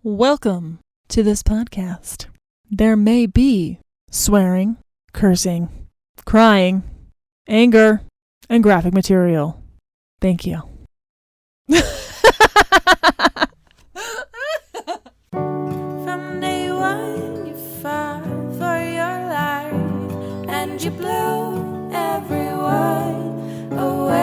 Welcome to this podcast. There may be swearing, cursing, crying, anger, and graphic material. Thank you. From day one, you fought for your life, and you blew everyone away.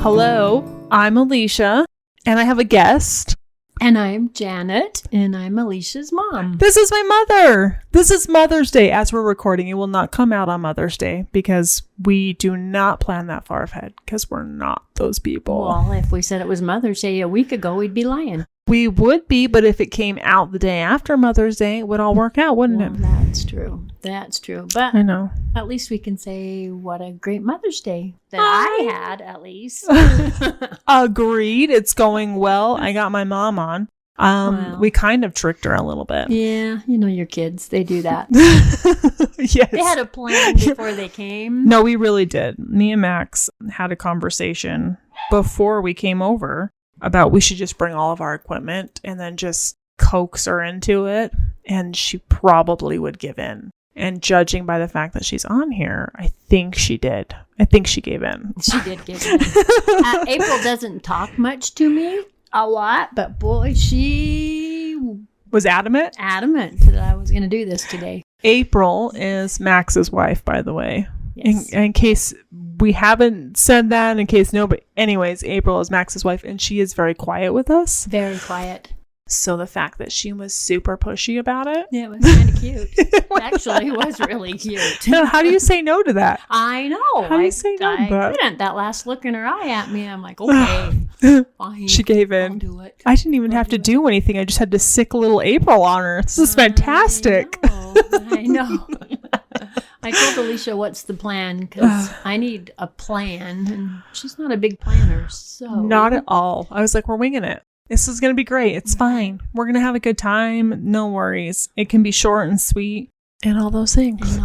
Hello, I'm Alisha, and I have a guest. And I'm Janet, and I'm Alicia's mom. This is my mother. This is Mother's Day. As we're recording, it will not come out on Mother's Day because we do not plan that far ahead because we're not those people. Well, if we said it was Mother's Day a week ago, we'd be lying. We would be, but if it came out the day after Mother's Day, it would all work out, wouldn't it? That's true. That's true. But I know. At least we can say what a great Mother's Day that I had, at least. Agreed. It's going well. I got my mom on. Wow. We kind of tricked her a little bit. Yeah, you know your kids. They do that. Yes. They had a plan before they came. No, we really did. Me and Max had a conversation before we came over about we should just bring all of our equipment and then just coax her into it, and she probably would give in. And judging by the fact that she's on here, I think she did. I think she gave in. She did give in. April doesn't talk much to me, a lot, but boy, she Was adamant that I was going to do this today. April is Max's wife, by the way. Yes. In case we haven't said that, in case nobody... Anyways, April is Max's wife, and she is very quiet with us. Very quiet. So the fact that she was super pushy about it... Yeah, it was kind of cute. Actually, it was really cute. How do you say no to that? I know. How do you say no to I that? couldn't. That last look in her eye at me, I'm like, okay, fine. She gave in. I'll do it. I didn't even have to do anything. I just had to sick little April on her. This is fantastic. I know. I told Alisha, what's the plan? Because I need a plan. And she's not a big planner, so. Not at all. I was like, we're winging it. This is going to be great. It's fine. We're going to have a good time. No worries. It can be short and sweet and all those things.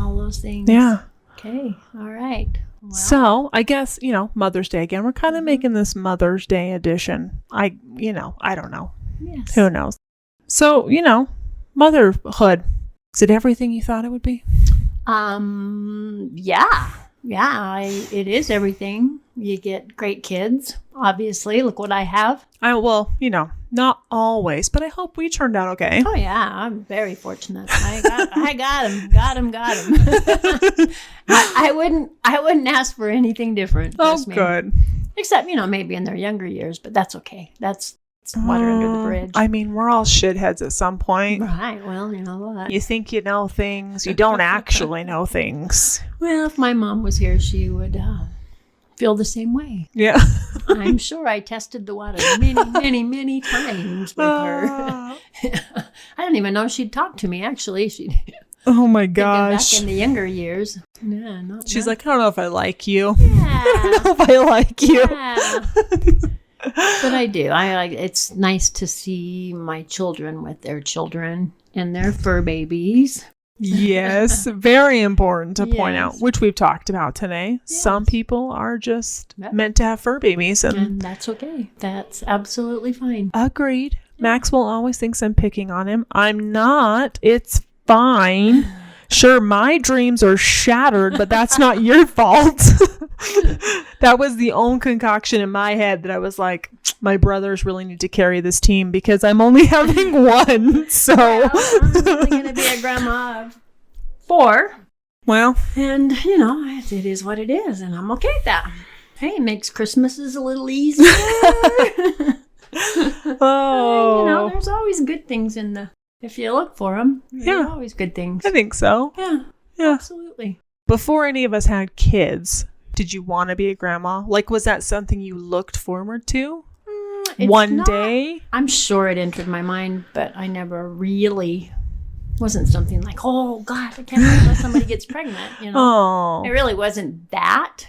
Yeah. Okay. All right. Well, So I guess, Mother's Day again. We're kind of making this Mother's Day edition. I don't know. yes. Who knows? So, motherhood. Is it everything you thought it would be? Yeah. Yeah, it is everything. You get great kids, obviously. Look what I have. Not always, but I hope we turned out okay. Oh, yeah, I'm very fortunate. I got him. I wouldn't ask for anything different. Oh, trust me. good. Except, maybe in their younger years, but that's okay. It's water under the bridge. I mean, we're all shitheads at some point. Right, well, you know what? You think you know things. You don't actually know things. Well, if my mom was here, she would feel the same way. Yeah. I'm sure I tested the water many times with her. I don't even know if she'd talk to me, actually. Oh my Back gosh. in the younger years. Yeah, She's like, I don't know if I like you. yeah. I don't know if I like you. Yeah. But I do. It's nice to see my children with their children and their fur babies. Yes. Very important to point out, Yes. which we've talked about today. Yes. Some people are just Yep. meant to have fur babies. And that's okay. That's absolutely fine. Agreed. Maxwell always thinks I'm picking on him. I'm not. It's fine. Sure, my dreams are shattered, but that's not your fault. That was the own concoction in my head that I was like, my brothers really need to carry this team because I'm only having one. So Well, I'm only going to be a grandma of 4. well, And, it is what it is. And I'm okay with that. Hey, it makes Christmases a little easier. oh, There's always good things if you look for them. Yeah. There's always good things. I think so. Yeah, Yeah. absolutely. Before any of us had kids, did you want to be a grandma? Like, was that something you looked forward to? It's One not- day? I'm sure it entered my mind, but I never really wasn't something like, oh, God, I can't wait until somebody gets pregnant. Oh, It really wasn't that.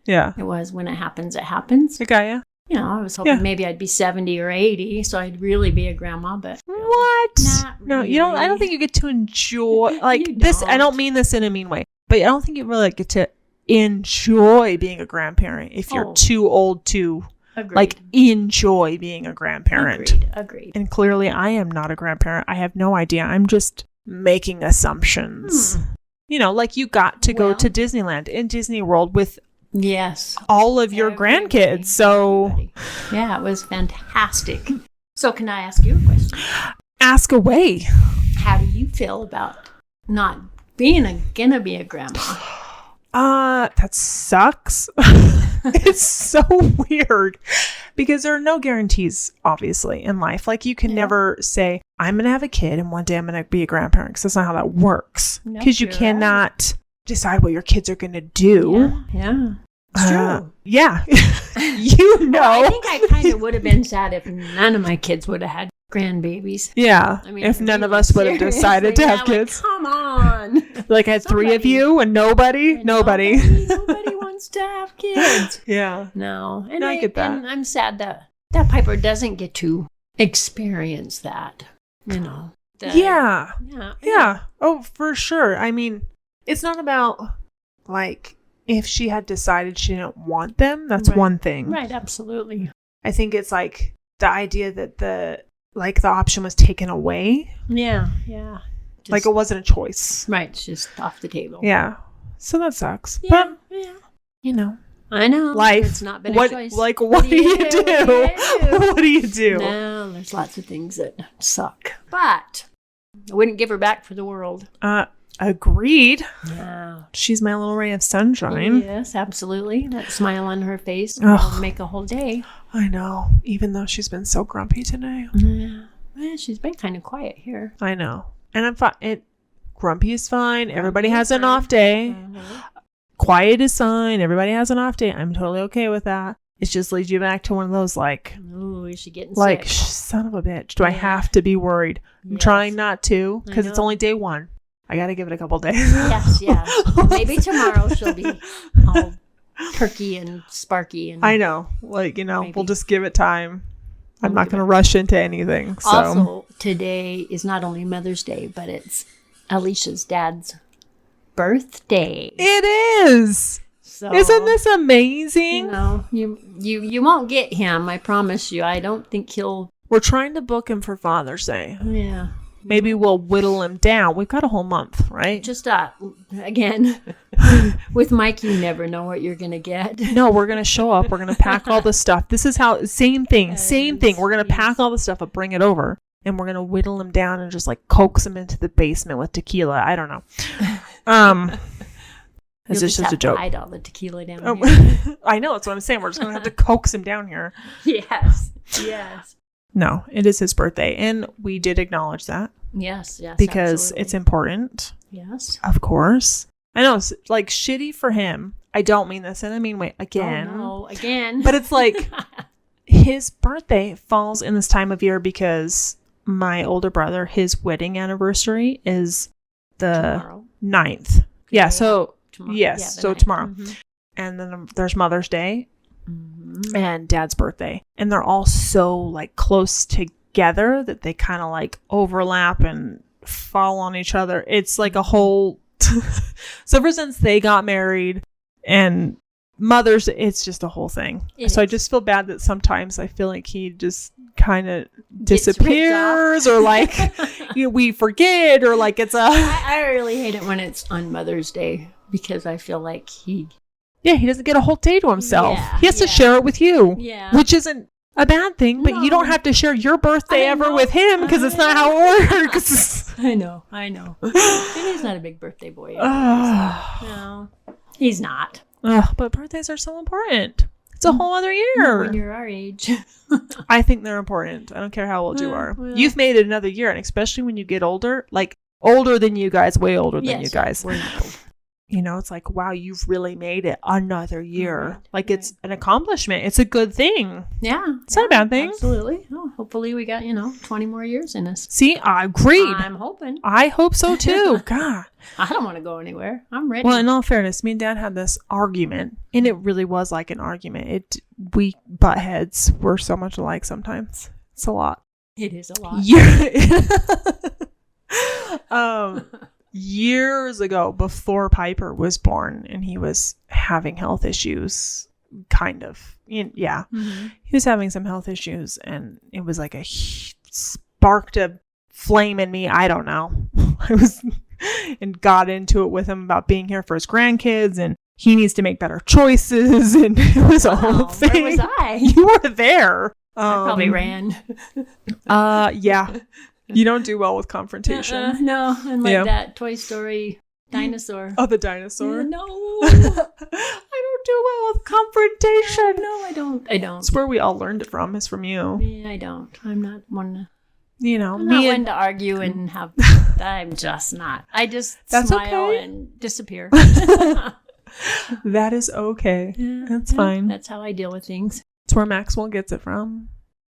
yeah. It was when it happens, it happens. I got ya. I was hoping Yeah. maybe I'd be 70 or 80, so I'd really be a grandma, but What? Not No, you don't. I don't really. think you get to enjoy like You this. I don't don't. mean this in a mean way, but I don't think you really get to enjoy being a grandparent if you're Oh. too old to Agreed. Like, enjoy being a grandparent. Agreed. And clearly, I am not a grandparent. I have no idea. I'm just making assumptions. You know, like you got to go to Disneyland and Disney World with all of your grandkids. So, yeah, it was fantastic. So, can I ask you a question? Ask away. How do you feel about not being gonna be a grandma? That sucks. It's so weird because there are no guarantees, obviously, in life. Like, you can never say, I'm going to have a kid and one day I'm going to be a grandparent, because that's not how that works. Because you cannot decide what your kids are going to do. Yeah. It's true. Yeah. You know. Well, I think I kind of would have been sad if none of my kids would have had grandbabies. Yeah. I mean, if none of us would have decided to have kids. Like, come on. Like, I had 3 of you and nobody wants to have kids. Yeah. No. And I get that. And I'm sad that Piper doesn't get to experience that, you know. Yeah. Oh, for sure. I mean, it's not about, like, if she had decided she didn't want them, that's one thing. Right, absolutely. I think it's like the idea that the option was taken away. Yeah. Like, it wasn't a choice. Right, it's just off the table. Yeah. So that sucks. Yeah, but, you know. I know. Life. It's not been a choice. Like, what do you do? What do you do? No, there's lots of things that suck. But I wouldn't give her back for the world. Agreed. Yeah. She's my little ray of sunshine. Yes, absolutely. That smile on her face will make a whole day. I know. Even though she's been so grumpy today. Yeah, she's been kind of quiet here. I know. And I'm fine. Grumpy is fine. Everybody has an off day. Quiet is fine. Everybody has an off day. I'm totally okay with that. It just leads you back to one of those, like, ooh, is she getting like, sick? Son of a bitch. Do I have to be worried? I'm trying not to, because it's only day 1. I got to give it a couple days. Yes. Maybe tomorrow she'll be all perky and sparky. And I know. Like, you know, we'll just give it time. I'm not going to rush into anything. So. Also, today is not only Mother's Day, but it's Alisha's dad's birthday. It is. So, isn't this amazing? No, you won't get him. I promise you. I don't think he'll. We're trying to book him for Father's Day. Yeah. Maybe we'll whittle him down. We've got a whole month, right? Just again, with Mike, you never know what you're gonna get. No, we're gonna show up. We're gonna pack all the stuff. This is how same thing. We're gonna pack all the stuff up, bring it over, and we're gonna whittle him down and just like coax him into the basement with tequila. I don't know. This is just a joke. Hide all the tequila down here. I know. That's what I'm saying. We're just gonna have to coax him down here. Yes. No, it is his birthday, and we did acknowledge that. Yes, because absolutely. It's important. Yes, of course. I know it's like shitty for him. I don't mean this in a mean way. Again, but it's like his birthday falls in this time of year because my older brother, his wedding anniversary is the 9th. Okay. Yeah, so tomorrow. Yes, so 9th. Tomorrow, and then there's Mother's Day. And Dad's birthday, and they're all so like close together that they kind of like overlap and fall on each other. It's like a whole so ever since they got married and Mother's, it's just a whole thing. So I just feel bad that sometimes I feel like he just kind of disappears or like we forget, or like it's I really hate it when it's on Mother's Day, because I feel like he doesn't get a whole day to himself. He has to share it with you, which isn't a bad thing, but you don't have to share your birthday ever with him, because it's not how it works. I know. And he's not a big birthday boy. No, he's not. But birthdays are so important. It's a whole other year. When you're our age. I think they're important. I don't care how old you are. Well, you've made it another year, and especially when you get older, like older than you guys, way older than you guys. We're old. You know, it's like, wow, you've really made it another year. It's an accomplishment. It's a good thing. Yeah. It's not a bad thing. Absolutely. Oh, hopefully we got, 20 more years in us. See, I agreed. I'm hoping. I hope so too. God. I don't want to go anywhere. I'm ready. Well, in all fairness, me and Dad had this argument, and it really was like an argument. We butt heads. We're so much alike sometimes. It's a lot. It is a lot. Years ago, before Piper was born and he was having health issues, kind of. Yeah. Mm-hmm. He was having some health issues, and it was like sparked a flame in me. I don't know. I was and got into it with him about being here for his grandkids, and he needs to make better choices, and it was a whole thing. Where was I? You were there. I probably ran. Yeah. You don't do well with confrontation. No, and like that Toy Story dinosaur. Oh, the dinosaur. No. I don't do well with confrontation. No, I don't. It's where we all learned it from. Is from you. Yeah, I don't. I'm not one. You know, I'm not one to argue and have. I'm just not. I just smile okay. and disappear. That is okay. Yeah, That's fine. That's how I deal with things. That's where Maxwell gets it from.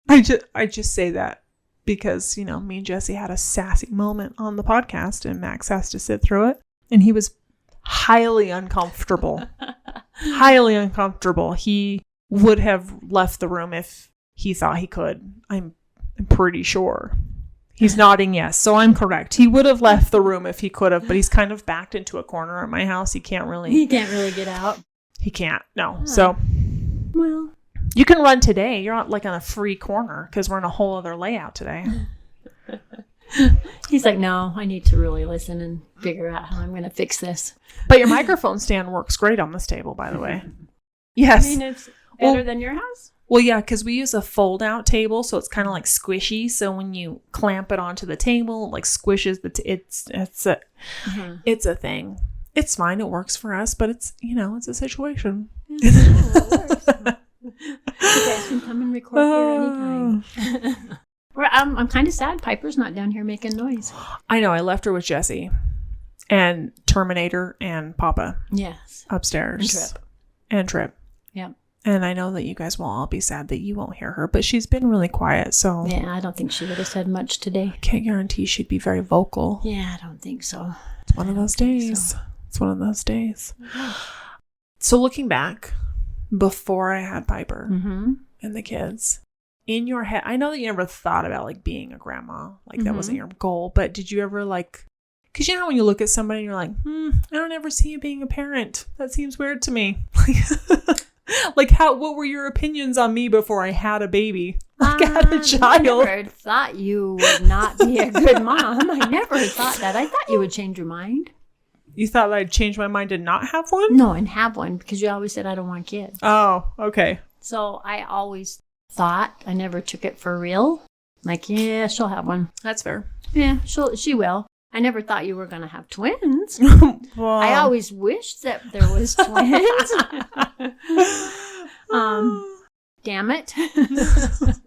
I just say that because, you know, me and Jesse had a sassy moment on the podcast, and Max has to sit through it, and he was highly uncomfortable. Highly uncomfortable. He would have left the room if he thought he could. I'm pretty sure. He's nodding yes, so I'm correct. He would have left the room if he could have, but he's kind of backed into a corner at my house. He can't really get out. He can't. No. Oh. So, well, you can run today. You're not like on a free corner because we're in a whole other layout today. He's like, no, I need to really listen and figure out how I'm going to fix this. But your microphone stand works great on this table, by the way. Yes. I mean, it's better than your house. Well, yeah, because we use a fold-out table, so it's kind of like squishy. So when you clamp it onto the table, it like squishes it's a thing. It's fine. It works for us, but it's it's a situation. Yeah, it works. You guys can come and record here anytime. I'm kind of sad Piper's not down here making noise. I know. I left her with Jesse and Terminator and Papa. Yes. Upstairs. And Trip. Yeah. And I know that you guys will all be sad that you won't hear her, but she's been really quiet, so... Yeah, I don't think she would have said much today. I can't guarantee she'd be very vocal. Yeah, I don't think so. It's one of those days. It's one of those days. Yeah. So looking back, before I had Piper Mm-hmm. and the kids, in your head, I know that you never thought about like being a grandma. Like that wasn't your goal, but did you ever like... Because you know when you look at somebody and you're like, I don't ever see you being a parent. That seems weird to me. Like what were your opinions on me before I had a baby? Like I had a child. I never thought you would not be a good mom. I never thought that. I thought you would change your mind. You thought I'd change my mind and not have one? No, and have one because you always said I don't want kids. Oh, okay. So I always thought, I never took it for real. Like, yeah, she'll have one. That's fair. Yeah, she will. I never thought you were going to have twins. Well, I always wished that there was twins. Damn it. It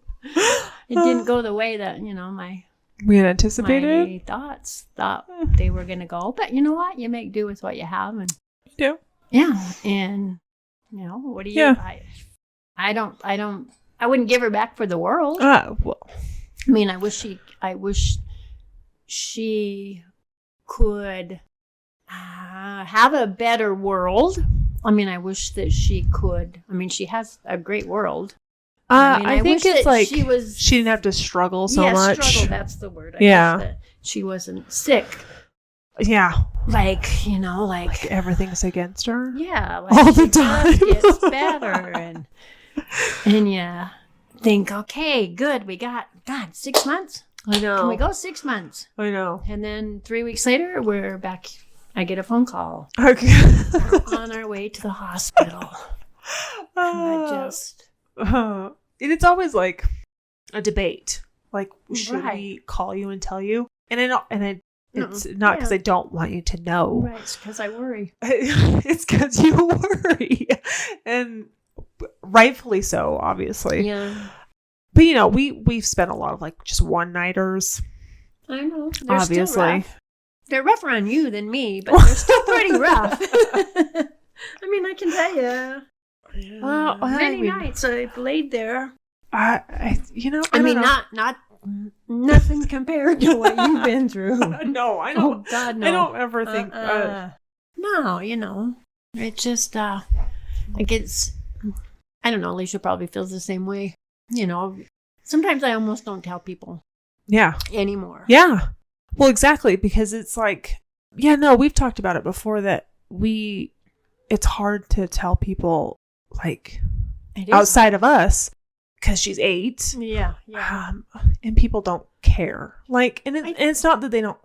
didn't go the way that, we had anticipated. my thoughts thought they were going to go. But you know what? You make do with what you have. And You do. yeah. And, what do you... Yeah. I wouldn't give her back for the world. Well. I mean, I wish she could have a better world. I mean, I wish that she could. I mean, she has a great world. I think wish it's that like she didn't have to struggle so much. Struggle, that's the word. I Yeah. guess, that she wasn't sick. Yeah. Like, Like everything's against her. yeah, like All the she time. just gets better and yeah. Think, okay, good. We got 6 months. I know. Can we go 6 months? I know. And then 3 weeks later, we're back. I get a phone call. Okay. We're on our way to the hospital. And it's always like a debate. Like, should Right. we call you and tell you? And I don't. And it's Mm-mm. not because Yeah. I don't want you to know. Right, it's because I worry. It's because you worry, and rightfully so, obviously. Yeah. But we've spent a lot of like just one-nighters. I know. They're Obviously. still rough. They're rougher on you than me, but they're still pretty rough. I mean, I can tell you. Well, Many nights I've laid there. I mean, not nothing compared to what you've been through. No, I Oh don't. God, no. I don't ever think. No, it just like it's. I don't know. Alicia probably feels the same way. Sometimes I almost don't tell people Yeah. anymore. Yeah. Well, exactly, because it's like, we've talked about it before that it's hard to tell people like It is outside of us because she's 8. Yeah. And people don't care. Like, and it's not that they don't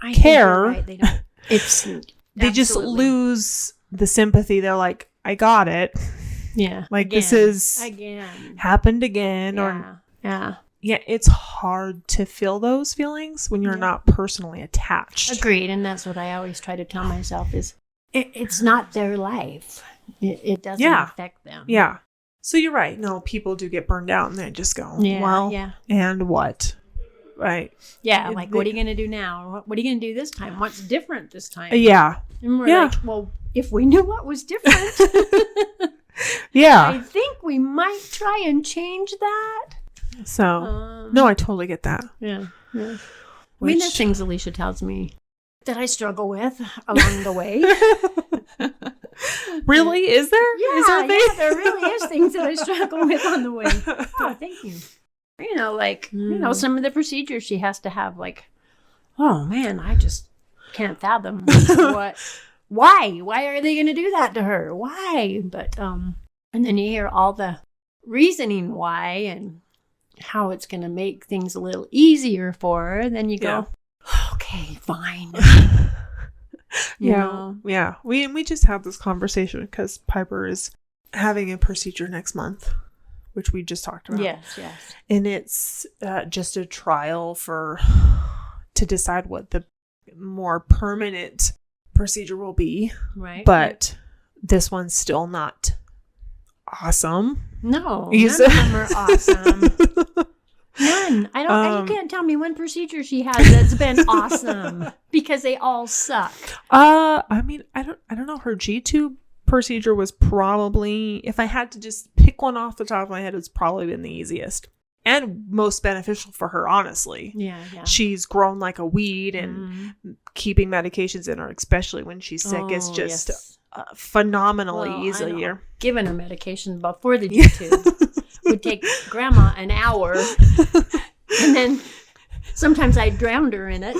I think care. you're right. They don't. It's they just absolutely. lose the sympathy. They're like, I got it. Yeah. Like again, this is again. happened again. Yeah. Or Yeah. yeah, it's hard to feel those feelings when you're not personally attached. Agreed. And that's what I always try to tell myself is it's not their life. It doesn't affect them. Yeah. So you're right. No, people do get burned out and they just go, well, and what? Right. Yeah. Like, what are you going to do now? What are you going to do this time? What's different this time? Yeah. And we're like, well, if we knew what was different, yeah. I think we might try and change that. So, no, I totally get that. Yeah. I mean, there's things Alisha tells me that I struggle with along the way. Really? Is there? Yeah, is there there really is things that I struggle with on the way. Oh, thank you. You know, like, some of the procedures she has to have, like, oh, man, I just can't fathom what. Why? Why are they going to do that to her? Why? But, and then you hear all the reasoning why and how it's going to make things a little easier for her. Then you go, okay, fine. You know? Yeah. We just had this conversation because Piper is having a procedure next month, which we just talked about. Yes. And it's just a trial to decide what the more permanent procedure will be. Right. But this one's still not awesome. No, none of them are awesome. None. I don't. You can't tell me one procedure she has that's been awesome because they all suck. I mean, I don't know. Her G-tube procedure was probably, if I had to just pick one off the top of my head, it's probably been the easiest and most beneficial for her. Honestly, yeah. She's grown like a weed, and keeping medications in her, especially when she's sick, is just phenomenally easier. Giving her medication before the G-tube would take Grandma an hour, and then sometimes I drowned her in it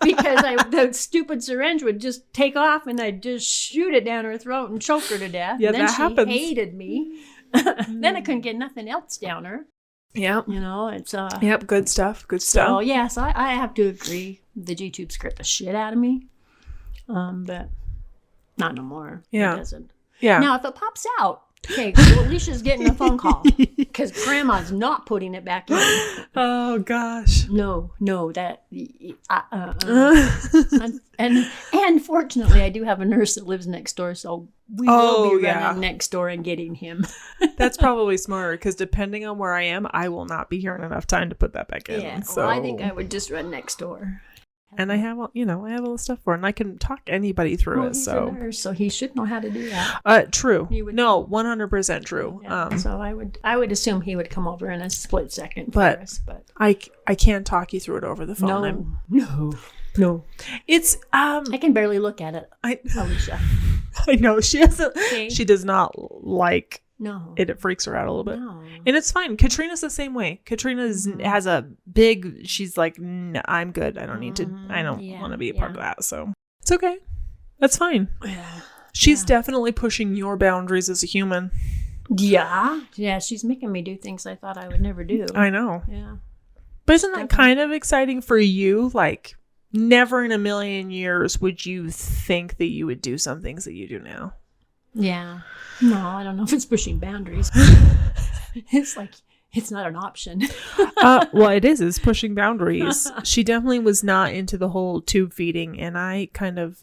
because the stupid syringe would just take off, and I'd just shoot it down her throat and choke her to death. Yeah, and then that happens. She hated me. Then I couldn't get nothing else down her. Yeah, you know, it's yep, good stuff. So yes, I have to agree. The G-tube scared the shit out of me, but not no more. Yeah, it doesn't. Yeah. Now if it pops out, okay, so Alicia's getting a phone call because Grandma's not putting it back in. Oh gosh. No, that. And fortunately, I do have a nurse that lives next door, so we will be running next door and getting him. That's probably smarter because depending on where I am, I will not be here in enough time to put that back in. Yeah, so well, I think I would just run next door. And I have, all the stuff for it, and I can talk anybody through it. He's a nurse, so he should know how to do that. True. No, 100% true. Yeah, so I would assume he would come over in a split second for us, but I can't talk you through it over the phone. No. It's I can barely look at it. Alisha. I know she hasn't. Okay. She does not like. No. It freaks her out a little bit. No. And it's fine. Katrina's the same way. Katrina has a big, she's like, no, I'm good. I don't need to, I don't want to be a part of that. So it's okay. That's fine. Yeah. She's definitely pushing your boundaries as a human. Yeah. Yeah. She's making me do things I thought I would never do. I know. Yeah. But isn't that kind of exciting for you? Like, never in a million years would you think that you would do some things that you do now. Yeah. No, I don't know if it's pushing boundaries. It's like, it's not an option. Well, it is. It's pushing boundaries. She definitely was not into the whole tube feeding. And I kind of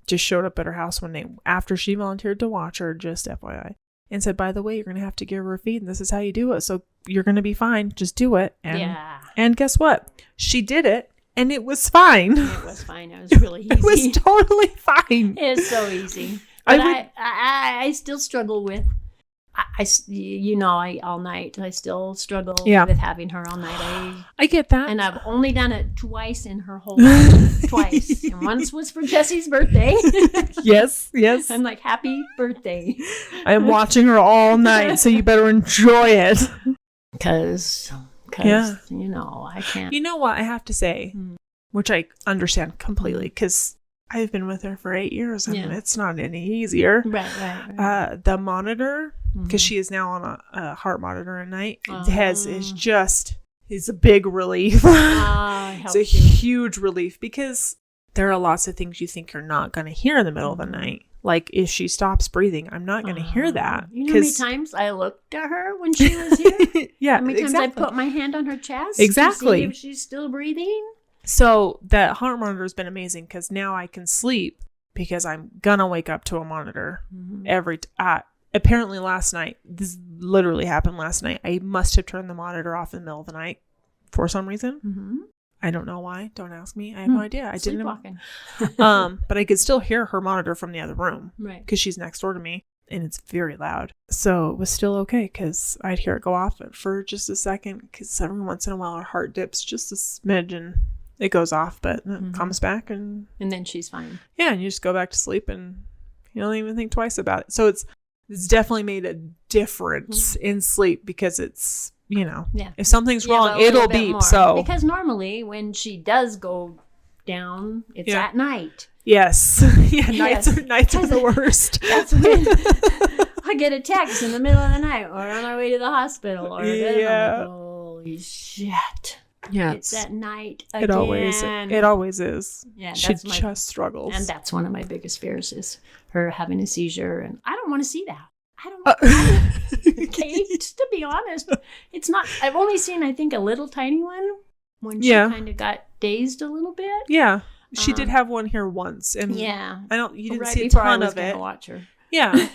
just showed up at her house one day after she volunteered to watch her, just FYI, and said, by the way, you're going to have to give her a feed. And this is how you do it. So you're going to be fine. Just do it. And guess what? She did it. And it was fine. It was fine. It was really easy. It was totally fine. It's so easy. But I still struggle with, all night. I still struggle with having her all night. I get that. And I've only done it twice in her whole life. Twice. And once was for Jessie's birthday. Yes. I'm like, happy birthday. I am watching her all night, so you better enjoy it. Because, I can't. You know what I have to say, which I understand completely, because I've been with her for 8 years, and Yeah. it's not any easier. Right. The monitor, because she is now on a heart monitor at night, is a big relief. It's a huge relief, because there are lots of things you think you're not going to hear in the middle of the night. Like, if she stops breathing, I'm not going to hear that. You know how many times I looked at her when she was here? Yeah, how many times I put my hand on her chest exactly to see if she's still breathing? So that heart monitor has been amazing, because now I can sleep, because I'm gonna wake up to a monitor apparently last night. This literally happened last night. I must have turned the monitor off in the middle of the night for some reason. I don't know why. Don't ask me. I have no idea. I didn't. But I could still hear her monitor from the other room, right? Because she's next door to me, and it's very loud. So it was still okay, because I'd hear it go off for just a second, because every once in a while her heart dips just a smidge and it goes off, but it comes back, and then she's fine. Yeah, and you just go back to sleep, and you don't even think twice about it. So it's definitely made a difference in sleep, because it's, if something's wrong, it'll beep. So because normally when she does go down, it's at night. Yes. Nights are the worst. That's when I get a text in the middle of the night, or on our way to the hospital, or I'm like, holy shit. Yeah, it's at night again. It always is. Yeah, she just struggles, and that's one of my biggest fears, is her having a seizure, and I don't want to see that. I don't. Okay, to be honest, it's not. I've only seen, I think, a little tiny one when she kind of got dazed a little bit. Yeah, she did have one here once, and you didn't see a ton of it. Watch her. Yeah,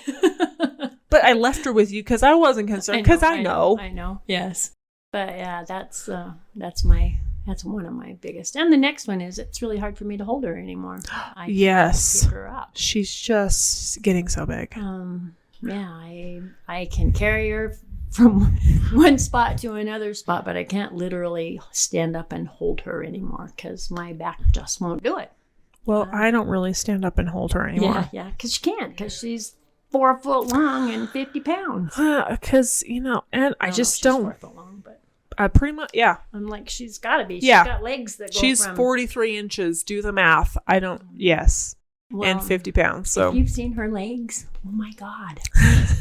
but I left her with you because I wasn't concerned, because I know. I know. Yes. But yeah, that's one of my biggest. And the next one is, it's really hard for me to hold her anymore. I can't pick her up. She's just getting so big. I can carry her from one spot to another spot, but I can't literally stand up and hold her anymore, because my back just won't do it. Well, I don't really stand up and hold her anymore. Yeah, because she can't, because she's 4 foot long and 50 pounds. Because, and I just don't. 4 foot long, but. Pretty much, yeah. I'm like, she's got to be. She's got legs that go She's 43 inches. Do the math. I don't. Yes. Well, and 50 pounds. So if you've seen her legs, oh my God.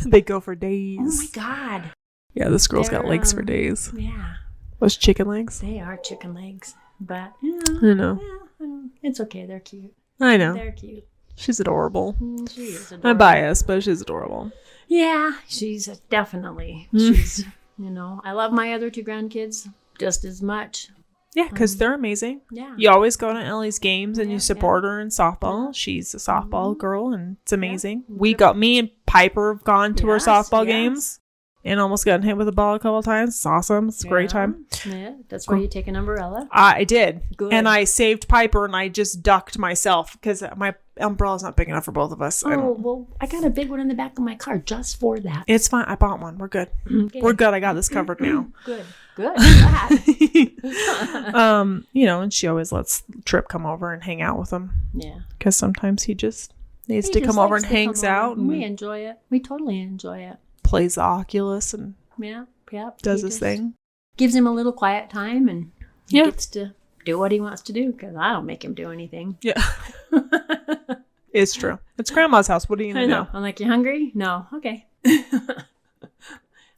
They go for days. Oh my God. Yeah, this girl's got legs for days. Yeah. Those chicken legs. They are chicken legs. But, I know. It's okay. They're cute. I know. They're cute. She's adorable. She is adorable. I'm biased, but she's adorable. Yeah, she's definitely. She's... I love my other 2 grandkids just as much. Yeah, because they're amazing. Yeah. You always go to Ellie's games, and you support her in softball. She's a softball girl, and it's amazing. Me and Piper have gone to her softball games and almost gotten hit with a ball a couple of times. It's awesome. It's a great time. Yeah, that's why you take an umbrella. I did. Good. And I saved Piper, and I just ducked myself, because my umbrella's not big enough for both of us. I got a big one in the back of my car just for that. It's fine. I bought one. We're good. Okay. We're good. I got this covered now. Good. And she always lets Trip come over and hang out with him. Yeah. Because sometimes he just needs to come over and hangs out. And we enjoy it. We totally enjoy it. Plays the Oculus and does his thing. Gives him a little quiet time, and he gets to do what he wants to do, because I don't make him do anything. Yeah. It's true. It's Grandma's house. What are you going to do? I'm like, you hungry? No. Okay.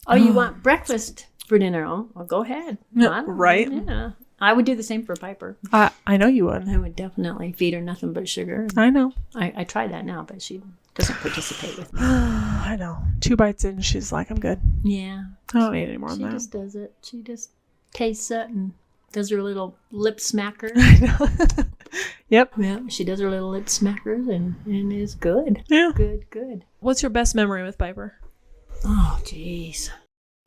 Oh, you want breakfast for dinner? Oh, well, go ahead. Right? Yeah. I would do the same for Piper. I know you would. I would definitely feed her nothing but sugar. I know. I tried that now, but she doesn't participate with me. I know. 2 bites in, she's like, I'm good. Yeah. I don't need any more than that. She just does it. She just tastes it and does her little lip smacker. I know. Yep. Yeah, she does her little lip smackers and is good. Yeah. Good. What's your best memory with Piper? Oh, jeez.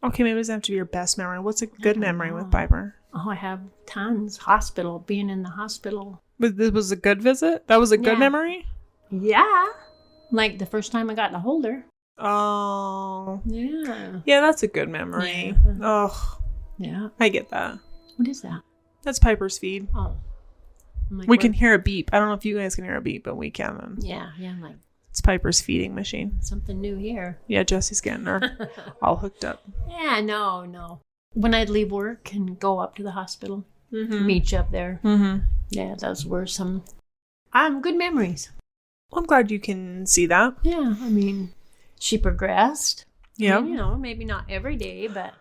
Okay, maybe it doesn't have to be your best memory. What's a good memory with Piper? Oh, I have tons. Being in the hospital. But this was a good visit? That was a good memory? Yeah. Like the first time I got to hold her. Oh. Yeah. Yeah, that's a good memory. Yeah. Oh. Yeah. I get that. What is that? That's Piper's feed. Oh. Like, we can hear a beep. I don't know if you guys can hear a beep, but we can. Yeah. Like it's Piper's feeding machine. Something new here. Yeah, Jesse's getting her all hooked up. Yeah, no. When I'd leave work and go up to the hospital, meet you up there. Mm-hmm. Yeah, those were some good memories. I'm glad you can see that. Yeah, I mean, she progressed. Yeah. I mean, maybe not every day, but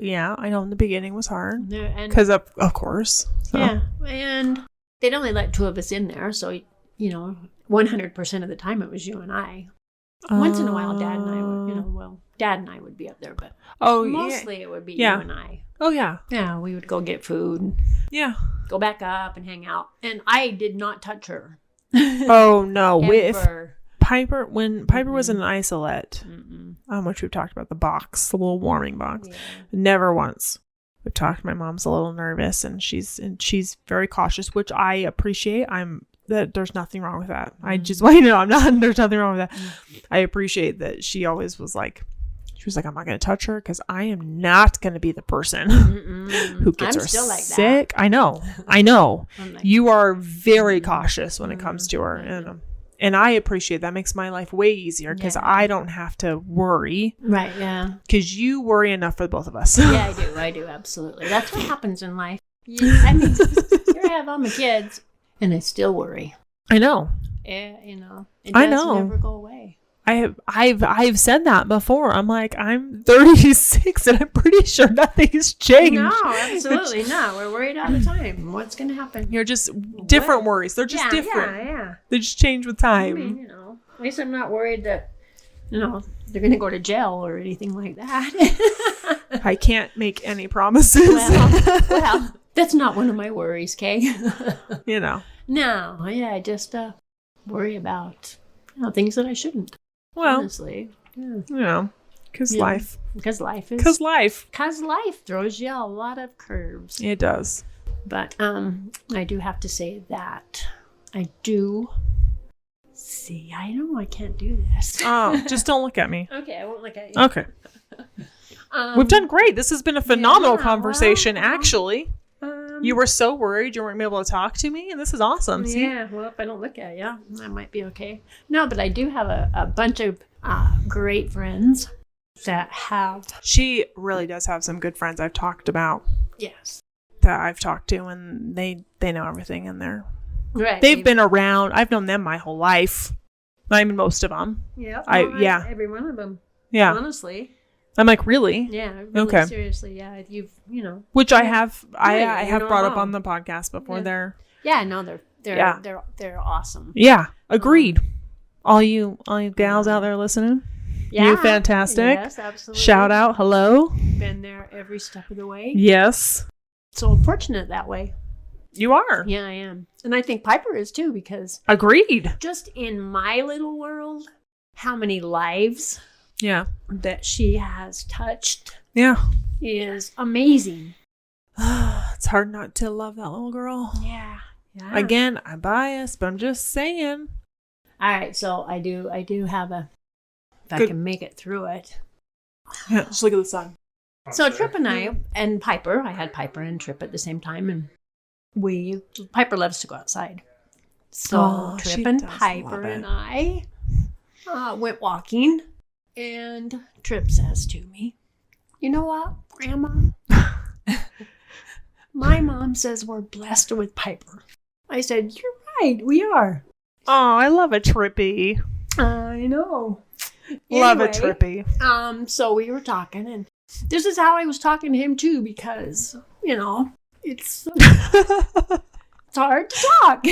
yeah, I know in the beginning was hard and because of course. So. yeah, and they'd only let 2 of us in there, so 100% of the time it was you and I. Once in a while, Dad and I would, Dad and I would be up there, but mostly it would be you and I. Oh yeah. Yeah, we would go get food. And yeah. Go back up and hang out, and I did not touch her. Oh no, Ever. When Piper was in an isolette, which we've talked about the box, the little warming box, never once. We've talked. My mom's a little nervous, and she's very cautious, which I appreciate. There's nothing wrong with that. I just I'm not. There's nothing wrong with that. I appreciate that she always was like. She was like, I'm not going to touch her because I am not going to be the person who gets her still like sick. that. I know. Like, you are very cautious when it comes to her. And I appreciate that. Makes my life way easier because I don't have to worry. Right, yeah. Because you worry enough for the both of us. Yeah, I do, absolutely. That's what happens in life. I mean, here I have all my kids, and I still worry. I know. It does never go away. I've said that before. I'm like, I'm 36 and I'm pretty sure nothing's changed. No, absolutely not. We're worried all the time. What's going to happen? You're just different worries. They're just different. Yeah. They just change with time. I mean, at least I'm not worried that, they're going to go to jail or anything like that. I can't make any promises. Well, that's not one of my worries, Kay. No, I just worry about things that I shouldn't. Well, honestly, because life. Because life throws you a lot of curves. It does. But I do have to say that I do. See, I know I can't do this. Oh, just don't look at me. Okay, I won't look at you. Okay. We've done great. This has been a phenomenal conversation, actually. You were so worried you weren't able to talk to me, and this is awesome. See? Yeah, well, if I don't look at you, that might be okay. No, but I do have a bunch of great friends that have... She really does have some good friends I've talked about. Yes. That I've talked to, and they know everything in there. Right. They've been around. I've known them my whole life. I mean, most of them. Yeah. Every one of them. Yeah. Honestly. I'm like, really? Yeah. Really, okay. Seriously, yeah. You've, Which I have. I have brought up on the podcast before. Yeah. They're awesome. Yeah. Agreed. All you gals out there listening. Yeah. You're fantastic. Yes, absolutely. Shout out. Hello. Been there every step of the way. Yes. So fortunate that way. You are. Yeah, I am. And I think Piper is too, because... Agreed. Just in my little world, how many lives... Yeah. That she has touched. Yeah. Is amazing. It's hard not to love that little girl. Yeah. Again, I'm biased, but I'm just saying. All right, so I do have a... If I can make it through it. Yeah, just look at the sun. So Trip and I, and Piper, I had Piper and Trip at the same time, and Piper loves to go outside. So Trip and Piper and I went walking, and Trip says to me, "You know what, Grandma? My mom says we're blessed with Piper." I said, "You're right, we are." Oh, I love a Trippy. I know. Love a Trippy. So we were talking, and this is how I was talking to him too, because, it's hard to talk.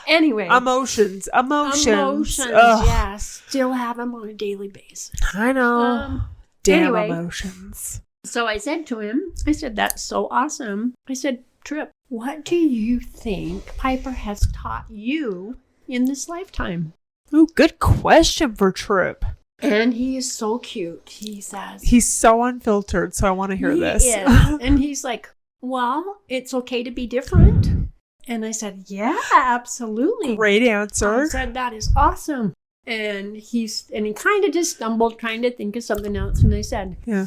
Anyway. Emotions. Yeah. Still have them on a daily basis. I know. Damn emotions. So I said to him, "That's so awesome." I said, "Trip, what do you think Piper has taught you in this lifetime?" Ooh, good question for Trip. And he is so cute. He says... He's so unfiltered, so I want to hear this. Is. And he's like, "Well, it's okay to be different." And I said, "Yeah, absolutely." Great answer. I said, "That is awesome." And he kind of just stumbled trying to think of something else. And I said, "Yeah.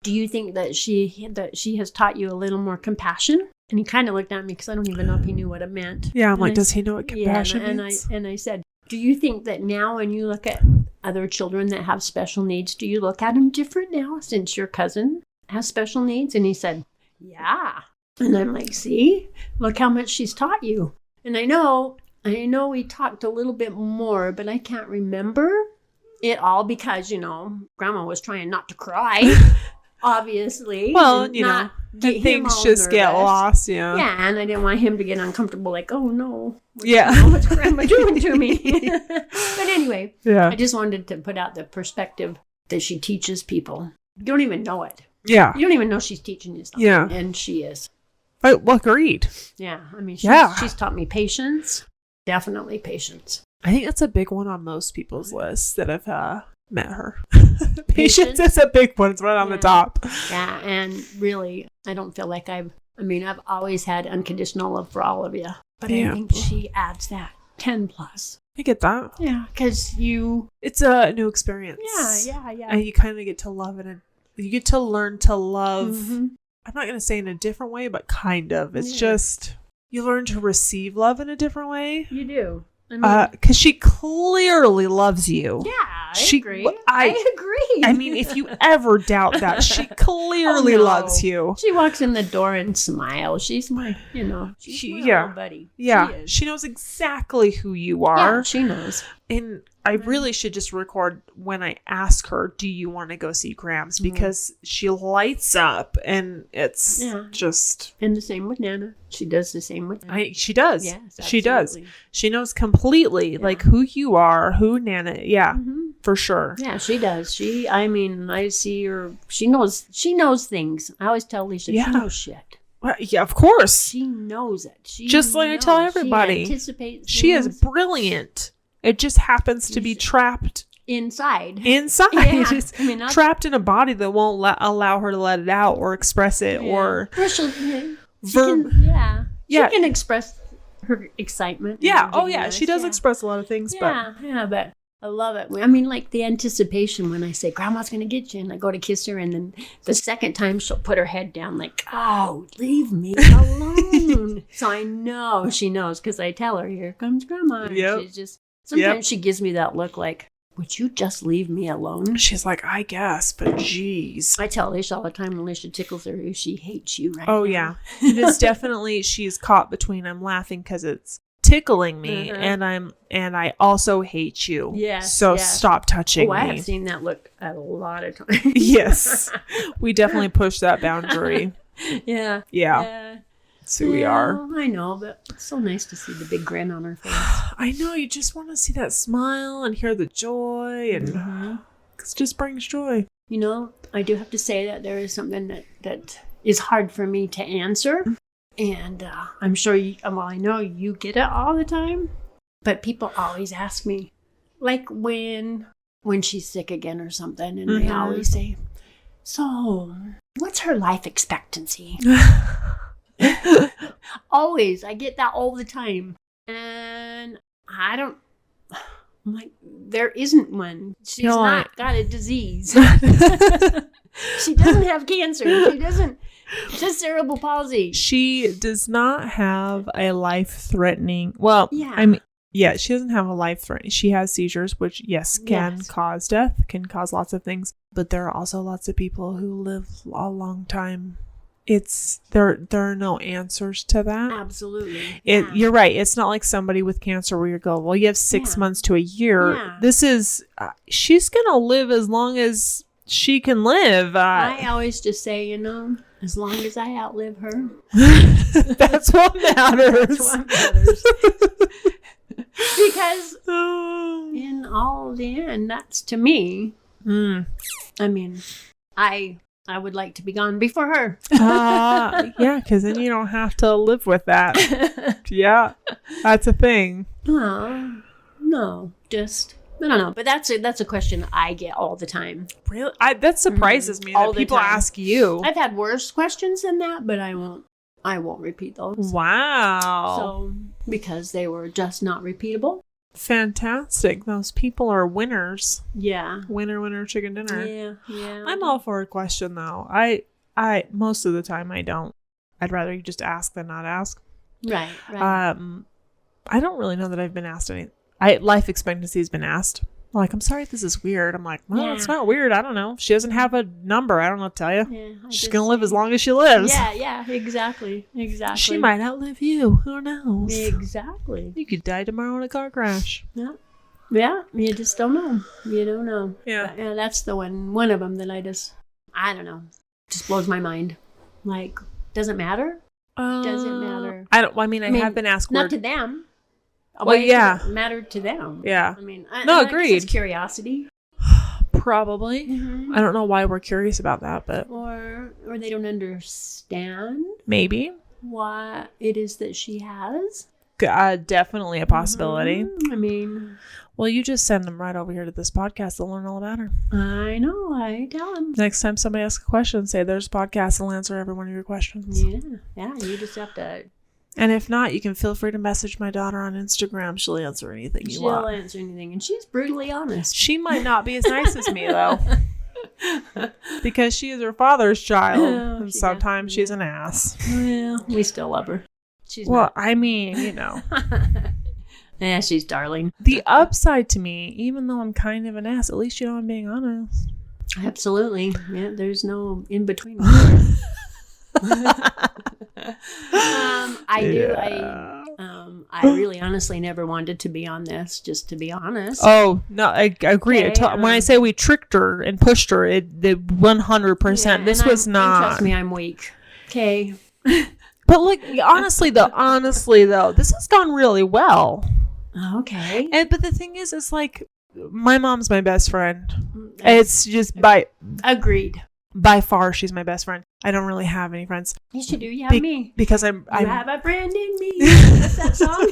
Do you think that she has taught you a little more compassion?" And he kind of looked at me because I don't even know if he knew what it meant. Yeah, I'm like, does he know what compassion means? And I said, "Do you think that now when you look at other children that have special needs, do you look at them different now since your cousin has special needs?" And he said, "Yeah." And I'm like, "See, look how much she's taught you." And I know we talked a little bit more, but I can't remember it all because, Grandma was trying not to cry, obviously. Well, not get him things all just get nervous. lost, yeah. Yeah, and I didn't want him to get uncomfortable, like, oh no. What's Grandma doing to me? But anyway, Yeah. I just wanted to put out the perspective that she teaches people. You don't even know it. Yeah. You don't even know she's teaching you something. Yeah. And she is. Well, agreed. Yeah. I mean, Yeah. she's taught me patience. Definitely patience. I think that's a big one on most people's lists that have met her. Patience is a big one. It's right on the top. Yeah. And really, I don't feel like I've always had unconditional love for all of you. But I think she adds that 10 plus. I get that. Yeah. Because it's a new experience. Yeah. And you kind of get to love it. You get to learn to love. Mm-hmm. I'm not going to say in a different way, but kind of. It's just, you learn to receive love in a different way. You do. Because she clearly loves you. Yeah, I agree. I agree. I mean, if you ever doubt that, she clearly loves you. She walks in the door and smiles. She's my, she's my little buddy. Yeah, she knows exactly who you are. Yeah, she knows. And I really should just record when I ask her, do you want to go see Grams? Because she lights up and it's just... And the same with Nana. She does the same with Nana. She does. Yes, she does. absolutely. She knows completely like who you are, who Nana... Yeah, for sure. Yeah, she does. I see her... She knows things. I always tell Alisha, she knows shit. Well, yeah, of course. She knows it. Just like I tell everybody. She anticipates She is things. Brilliant. It just happens to be trapped inside. Yeah. Just trapped in a body that won't allow her to let it out or express it or she can express her excitement. Yeah. Oh yeah. She does express a lot of things. But I love it. I mean, like the anticipation when I say Grandma's going to get you and I go to kiss her and then the second time she'll put her head down like, oh, leave me alone. So I know she knows because I tell her, here comes Grandma. And she's just, sometimes she gives me that look like, would you just leave me alone? She's like, I guess, but geez. I tell Alisha all the time when Alisha tickles her, she hates you right now. Oh, yeah. It is definitely, she's caught between I'm laughing because it's tickling me and I also hate you. Yes. So stop touching me. I have seen that look a lot of times. Yes. We definitely push that boundary. Yeah. That's who we are. I know, but it's so nice to see the big grin on her face. I know, you just want to see that smile and hear the joy and it just brings joy. I do have to say that there is something that is hard for me to answer. And I'm sure, I know you get it all the time, but people always ask me, like when she's sick again or something, and they always say, so what's her life expectancy? Always. I get that all the time. And I'm like, there isn't one. She's not got a disease. She doesn't have cancer. She doesn't. Just cerebral palsy. She does not have a life-threatening... Well, I mean, she doesn't have a life-threatening... She has seizures, which, can cause death, can cause lots of things. But there are also lots of people who live a long time. There are no answers to that. Absolutely. You're right. It's not like somebody with cancer where you go, well, you have 6 months to a year. Yeah. This is... she's going to live as long as she can live. I always just say, as long as I outlive her. That's what matters. That's what matters. Because in all the end, that's to me. I mean, I would like to be gone before her. Yeah, because then you don't have to live with that. Yeah, that's a thing. No, just... I don't know, but that's a question I get all the time. Really? That surprises me that people ask you. I've had worse questions than that, but I won't repeat those. Wow. So, because they were just not repeatable. Fantastic. Those people are winners. Yeah. Winner, chicken dinner. Yeah. I'm all for a question, though. I most of the time, I don't. I'd rather you just ask than not ask. Right. I don't really know that I've been asked anything. Life expectancy has been asked. Like, I'm sorry if this is weird. I'm like, well, Yeah. it's not weird. I don't know. She doesn't have a number. I don't know what to tell you. Yeah, She's going to live as long as she lives. Yeah, exactly. She might outlive you. Who knows? Exactly. You could die tomorrow in a car crash. Yeah, you just don't know. You don't know. Yeah. But, that's the one of them that I don't know, just blows my mind. Like, does it matter? Does it matter? I have been asked. Not to them. Well, yeah. It mattered to them. Yeah. I mean, agreed. It's curiosity. Probably. Mm-hmm. I don't know why we're curious about that, but Or they don't understand maybe. what it is that she has. Definitely a possibility. I mean, well, you just send them right over here to this podcast. They'll learn all about her. I know. I tell them. Next time somebody asks a question, say there's a podcast. They'll answer every one of your questions. Yeah. You just have to. And if not, you can feel free to message my daughter on Instagram. She'll answer anything you want. She'll answer anything, and she's brutally honest. She might not be as nice as me, though. Because she is her father's child. And sometimes she's an ass. Well, we still love her. She's well, not. I mean, you know. Yeah, she's darling. The upside to me, even though I'm kind of an ass, at least you know I'm being honest. Absolutely. Yeah, there's no in between. I really honestly never wanted to be on this, just to be honest. Oh, no, I agree. Okay, when I say we tricked her and pushed her, the 100%. This was not. Trust me, I'm weak. Okay. But like, honestly though, this has gone really well. Okay. But the thing is, it's like, my mom's my best friend. It's just agreed. By far, she's my best friend. I don't really have any friends. Yes, you do. You have me. Because You have a friend in me. What's that song?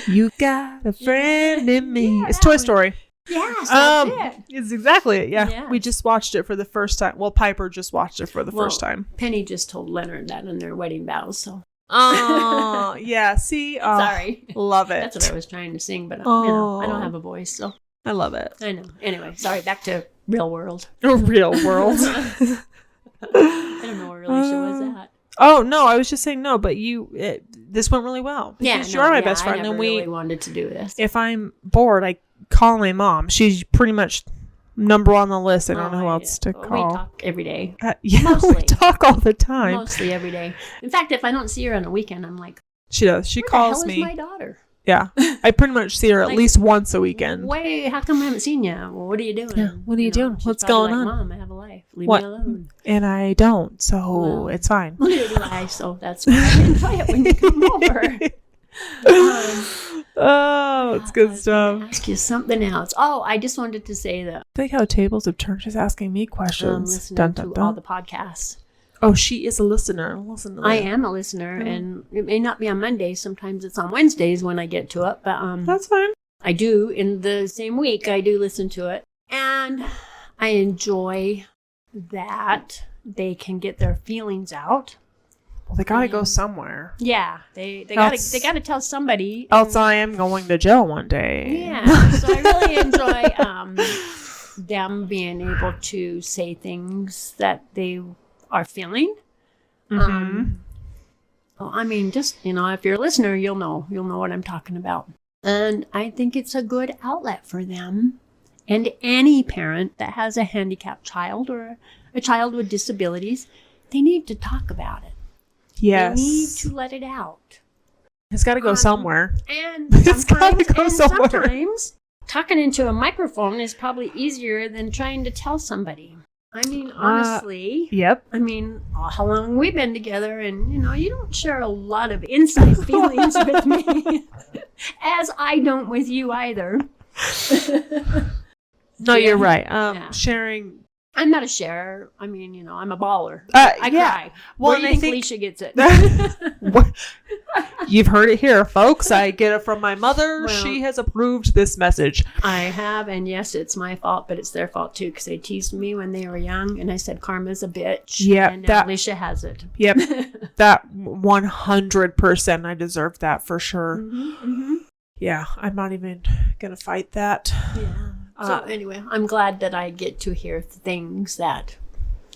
You got a friend in me. Yeah, it's Toy Story. Yes, that's it. It's exactly it. Yeah. Yes. We just watched it for the first time. Well, Piper just watched it for the first time. Penny just told Leonard that in their wedding vows, so. Oh, yeah. See? Oh, sorry. Love it. That's what I was trying to sing, but I don't have a voice, so. I love it. I know. Anyway, sorry. Back to real world. Real world. I don't know where Alisha was at. Oh, no. I was just saying no, but this went really well. Because you're my best friend. I never and really wanted to do this. If I'm bored, I call my mom. She's pretty much number one on the list. I don't know who else to call. We talk every day. We talk all the time. Mostly every day. In fact, if I don't see her on a weekend, I'm like, she does. She calls me. Where the hell is my daughter? Yeah. I pretty much see her at least once a weekend. Wait, how come I haven't seen you? Well, what are you doing? Yeah, what are you doing? She's What's probably going like, on? Mom, I have a life. Leave What? me alone. And I don't, so it's fine. Neither do I, so that's why I enjoy it when you come over. Oh, it's good stuff. Ask you something else. Oh, I just wanted to say that I think how tables have turned. She's asking me questions. listening to all the podcasts. Oh, she is a listener. Listen to that. I am a listener, and it may not be on Mondays. Sometimes it's on Wednesdays when I get to it, but that's fine. I do in the same week. I do listen to it, and I enjoy that they can get their feelings out. Well, they gotta go somewhere. Yeah, they gotta tell somebody. Else I am going to jail one day. Yeah, so I really enjoy them being able to say things that they are feeling. Mm-hmm. Well, I mean, just if you're a listener, you'll know what I'm talking about. And I think it's a good outlet for them, and any parent that has a handicapped child or a child with disabilities, they need to talk about it. Yes. They need to let it out. It's got to go somewhere. And It's gotta go somewhere. sometimes talking into a microphone is probably easier than trying to tell somebody. I mean, honestly. Yep. I mean, how long we've been together, and you don't share a lot of inside feelings with me, as I don't with you either. No, you're right. Sharing. I'm not a sharer. I mean, I'm a baller. I cry. Well, Where do you and think Alisha gets it? You've heard it here, folks. I get it from my mother. Well, she has approved this message. I have, and yes, it's my fault, but it's their fault too, because they teased me when they were young, and I said karma's a bitch. Yeah, and now Alisha has it. Yep, that 100%. I deserve that for sure. Mm-hmm. Yeah, I'm not even gonna fight that. Yeah. So anyway, I'm glad that I get to hear things that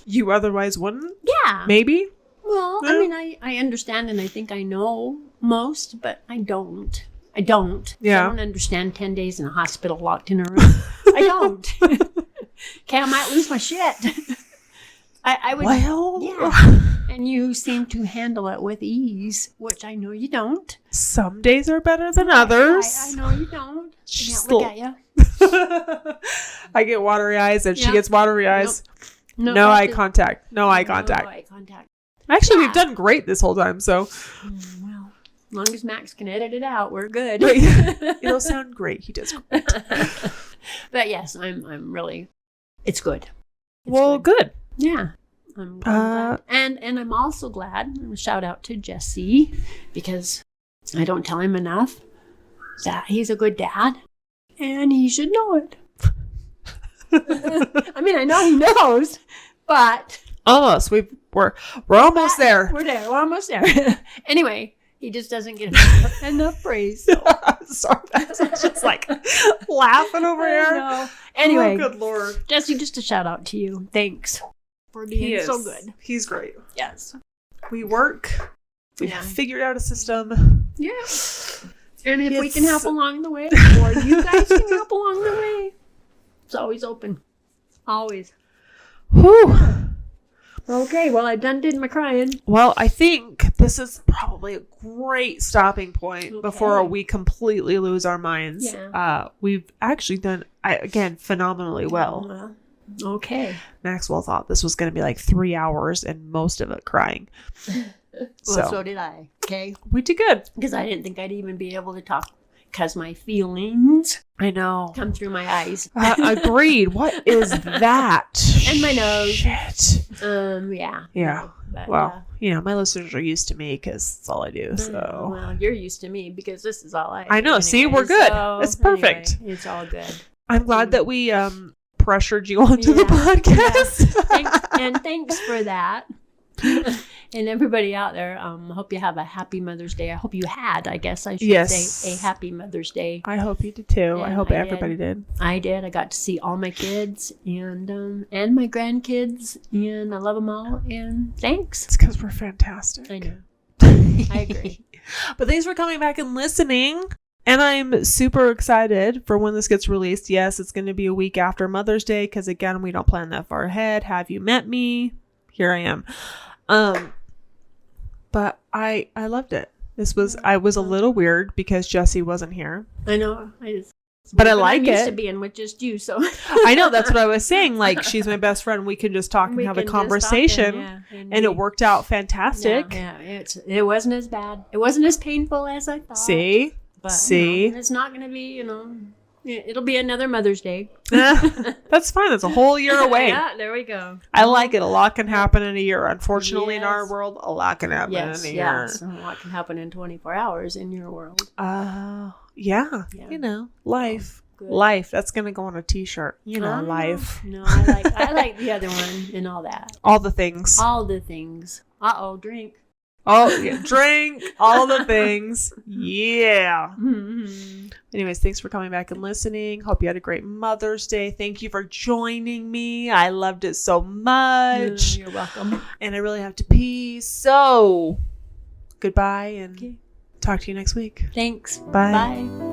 you otherwise wouldn't. Yeah. Maybe. Well, I mean, I understand and I think I know most, but I don't. I don't. Yeah. I don't understand 10 days in a hospital locked in a room. I don't. Okay, I might lose my shit. I would. Well, Yeah. And you seem to handle it with ease, which I know you don't. some days are better than others. I know you don't. I Just can't look at you. I get watery eyes and she Yeah. gets watery eyes. No, No eye that's it. contact. No eye No contact. eye contact. Actually, Yeah. we've done great this whole time, so Well, as long as Max can edit it out, we're good. it'll sound great. He does great. But yes, I'm really. It's good. It's Well, good. Yeah. I'm glad. And I'm also glad, shout out to Jesse, because I don't tell him enough that he's a good dad and he should know it. I mean, I know he knows, but Almost. We're almost there. we're there. We're almost there. Anyway, he just doesn't get enough praise. So. Sorry, that's just like laughing over I here. know. Anyway, Oh, good Lord. Jesse, just a shout out to you. Thanks for He being is so good. He's great. Yes. We work. We've Yeah. figured out a system. Yeah. And if we can It's- help along the way, or you guys can help along the way, it's always open. Always. Whew. Okay, well, I done did my crying. Well, I think this is probably a great stopping point before Okay. we completely lose our minds. Yeah. We've actually done, again, phenomenally well. Okay. Maxwell thought this was going to be like 3 hours and most of it crying. Well, so did I. Okay. We did good. Because I didn't think I'd even be able to talk because my feelings I know. come through my eyes. Agreed. What is that? And my nose. Shit. Yeah. Yeah. But, Well, my listeners are used to me because that's all I do. So well, you're used to me because this is all I know. do See, anyway, we're good. so It's perfect. anyway, it's all good. I'm glad that we pressured you onto the Yeah. podcast. And thanks for that. And everybody out there, I hope you have a happy Mother's Day. I hope you had, I guess I should Yes. say, a happy Mother's Day. I hope you did too. I Yeah, hope I everybody did. I did. I got to see all my kids and my grandkids, and I love them all. And thanks. It's because we're fantastic. I know. I agree. But thanks for coming back and listening. And I'm super excited for when this gets released. Yes, it's going to be a week after Mother's Day because, again, we don't plan that far ahead. Have you met me? Here I am. But I loved it. I was a little weird because Jessie wasn't here. I know. But I like I'm used it. to being with just you, so I know, that's what I was saying. Like, she's my best friend. We can just talk and we have a can just talk conversation. and it worked out fantastic. Yeah, it wasn't as bad. It wasn't as painful as I thought. See? But, See? it's not going to be, it'll be another Mother's Day. That's fine. That's a whole year away. Yeah, there we go. I like it. A lot can happen in a year. Unfortunately, in our Yes. world, a lot can happen Yes, in a year. yes. And what can happen in 24 hours in your world? Yeah. Yeah. Life. Good. Life. That's going to go on a t-shirt. Life. No, I like the other one and all that. All the things. All the things. Uh-oh, drink. Oh, yeah. Drink. All the things. Yeah. Mm-hmm. Anyways, thanks for coming back and listening. Hope you had a great Mother's Day. Thank you for joining me. I loved it so much. You're welcome. And I really have to pee. So, goodbye and Okay. talk to you next week. Thanks. Bye. Bye.